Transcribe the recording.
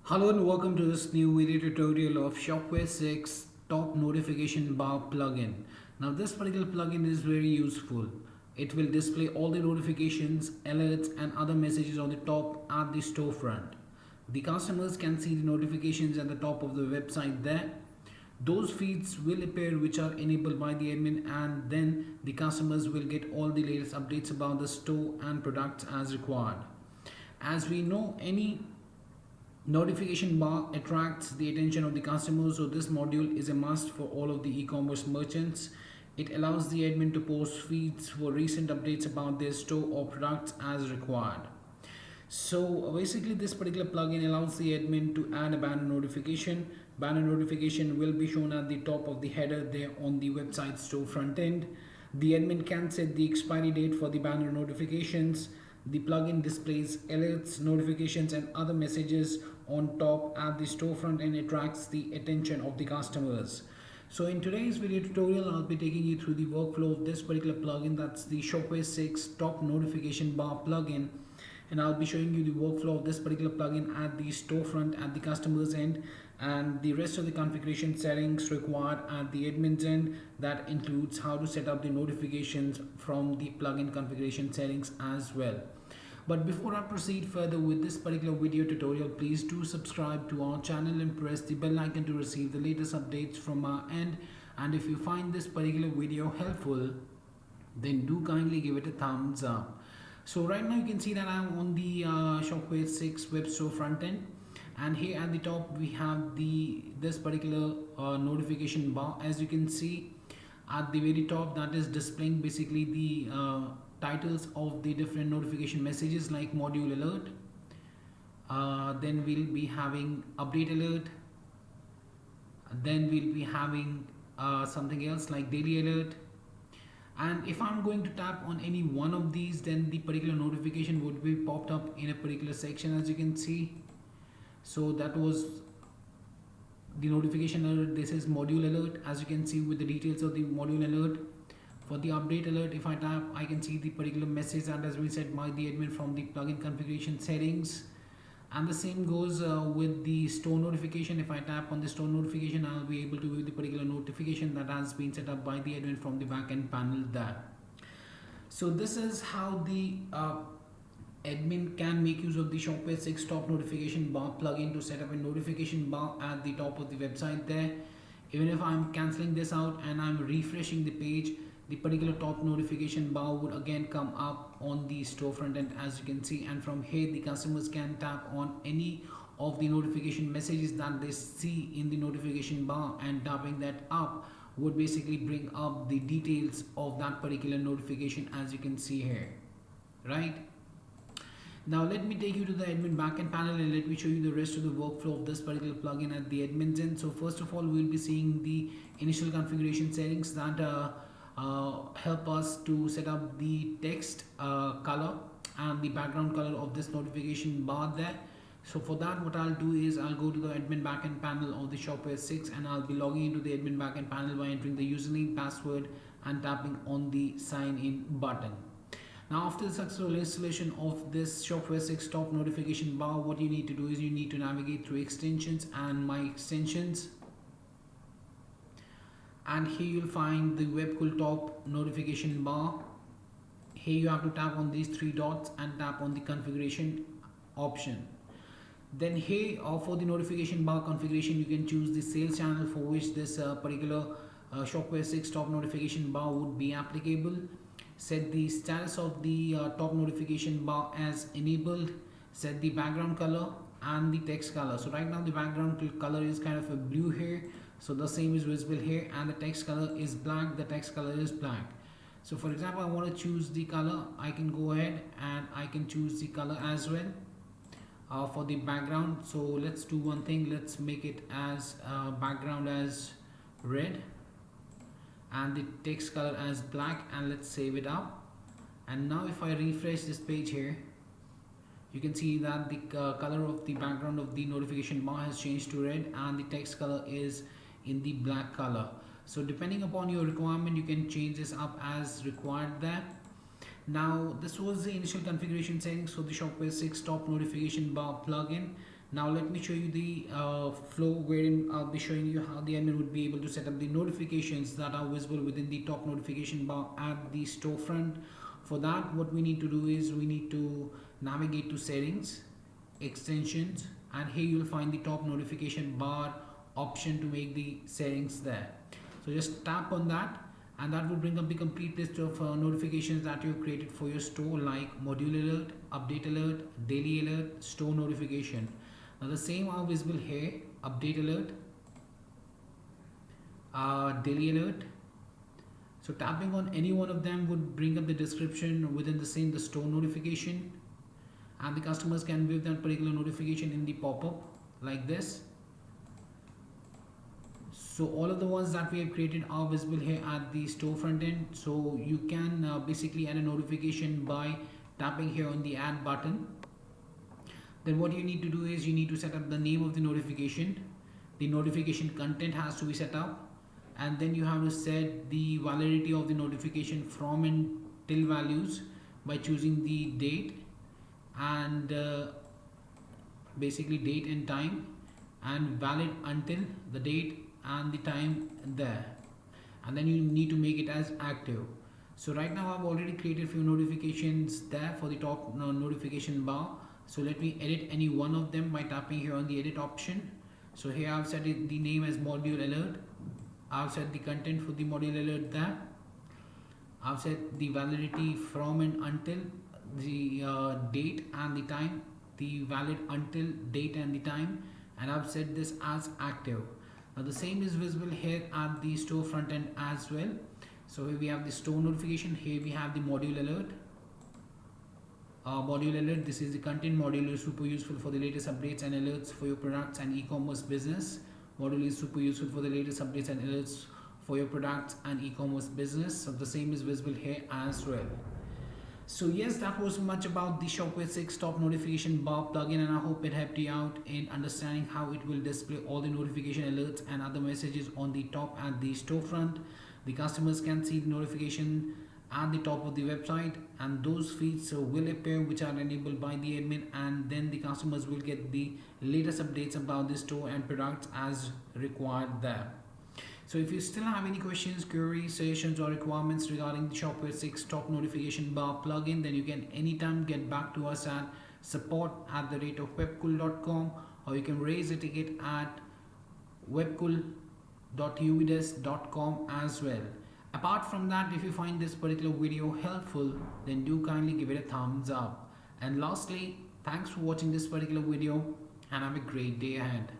Hello and welcome to this new video tutorial of Shopware 6 top notification bar plugin. Now this particular plugin is very useful. It will display all the notifications, alerts and other messages on the top at the storefront. The customers can see the notifications at the top of the website there. Those feeds will appear which are enabled by the admin, and then the customers will get all the latest updates about the store and products as required. As we know, any notification bar attracts the attention of the customers, so this module is a must for all of the e-commerce merchants. It allows the admin to post feeds for recent updates about their store or products as required. So basically this particular plugin allows the admin to add a banner notification. Banner notification will be shown at the top of the header there on the website store front end. The admin can set the expiry date for the banner notifications. The plugin displays alerts, notifications and other messages on top at the storefront and attracts the attention of the customers. So in today's video tutorial, I'll be taking you through the workflow of this particular plugin. That's the Shopware 6 top notification bar plugin. And I'll be showing you the workflow of this particular plugin at the storefront at the customer's end, and the rest of the configuration settings required at the admin's end. That includes how to set up the notifications from the plugin configuration settings as well. But before I proceed further with this particular video tutorial, please do subscribe to our channel and press the bell icon to receive the latest updates from our end. And if you find this particular video helpful, then do kindly give it a thumbs up. So right now you can see that I'm on the Shopware 6 web store front end, and here at the top we have this particular notification bar. As you can see at the very top, that is displaying basically the titles of the different notification messages like module alert. Then we'll be having update alert. Then we'll be having something else like daily alert. And if I'm going to tap on any one of these, then the particular notification would be popped up in a particular section, as you can see. So that was the notification alert. This is module alert, as you can see with the details of the module alert. For the update alert, if I tap, I can see the particular message that has been set by the admin from the plugin configuration settings. And the same goes with the store notification. If I tap on the store notification, I'll be able to view the particular notification that has been set up by the admin from the backend panel there. So this is how the admin can make use of the Shopware 6 top notification bar plugin to set up a notification bar at the top of the website there. Even if I'm cancelling this out and I'm refreshing the page, the particular top notification bar would again come up on the storefront end, as you can see, and from here the customers can tap on any of the notification messages that they see in the notification bar, and tapping that up would basically bring up the details of that particular notification, as you can see here, right? Now let me take you to the admin backend panel and let me show you the rest of the workflow of this particular plugin at the admin's end. So first of all, we'll be seeing the initial configuration settings that help us to set up the text color and the background color of this notification bar there. So for that, what I'll do is I'll go to the admin backend panel of the Shopware 6, and I'll be logging into the admin backend panel by entering the username, password and tapping on the sign in button. Now after the successful installation of this Shopware 6 top notification bar, what you need to do is you need to navigate through extensions and my extensions, and here you'll find the Webkul top notification bar. Here you have to tap on these three dots and tap on the configuration option. Then here for the notification bar configuration, you can choose the sales channel for which this particular Shopware 6 top notification bar would be applicable. Set the status of the top notification bar as enabled. Set the background color and the text color. So right now the background color is kind of a blue here, so the same is visible here, and the text color is black. The text color is black. So for example, I want to choose the color. I can go ahead and I can choose the color as well for the background. So let's do one thing. Let's make it as background as red and the text color as black, and let's save it up. And now if I refresh this page here, you can see that the color of the background of the notification bar has changed to red and the text color is in the black color. So depending upon your requirement, you can change this up as required there. Now this was the initial configuration settings for the Shopware 6 top notification bar plugin. Now let me show you the flow wherein I'll be showing you how the admin would be able to set up the notifications that are visible within the top notification bar at the storefront. For that, what we need to do is we need to navigate to settings, extensions, and here you'll find the top notification bar option to make the settings there. So just tap on that and that will bring up the complete list of notifications that you've created for your store, like module alert, update alert, daily alert, store notification. Now the same are visible here: update alert, daily alert. So tapping on any one of them would bring up the description within the same, the store notification, and the customers can view that particular notification in the pop-up like this. So all of the ones that we have created are visible here at the store front end. So you can basically add a notification by tapping here on the add button. Then what you need to do is you need to set up the name of the notification. The notification content has to be set up, and then you have to set the validity of the notification from and till values by choosing the date and basically date and time, and valid until the date and the time there, and then you need to make it as active. So right now I've already created few notifications there for the top notification bar. So let me edit any one of them by tapping here on the edit option. So here I've set it, the name as module alert. I've set the content for the module alert there. I've set the validity from and until, the date and the time, the valid until, date and the time, and I've set this as active. Now the same is visible here at the store front end as well. So here we have the store notification, here we have the module alert. Module alert, this is the content module, is super useful for the latest updates and alerts for your products and e-commerce business. Module is super useful for the latest updates and alerts for your products and e-commerce business. So the same is visible here as well. So yes, that was much about the Shopware 6 top notification bar plugin, and I hope it helped you out in understanding how it will display all the notification alerts and other messages on the top at the storefront. The customers can see the notification at the top of the website, and those feeds will appear which are enabled by the admin, and then the customers will get the latest updates about the store and products as required there. So if you still have any questions, queries, suggestions or requirements regarding the Shopware 6 top notification bar plugin, then you can anytime get back to us at support@webkul.com, or you can raise a ticket at webkul.uvidesk.com as well. Apart from that, if you find this particular video helpful, then do kindly give it a thumbs up. And lastly, thanks for watching this particular video and have a great day ahead.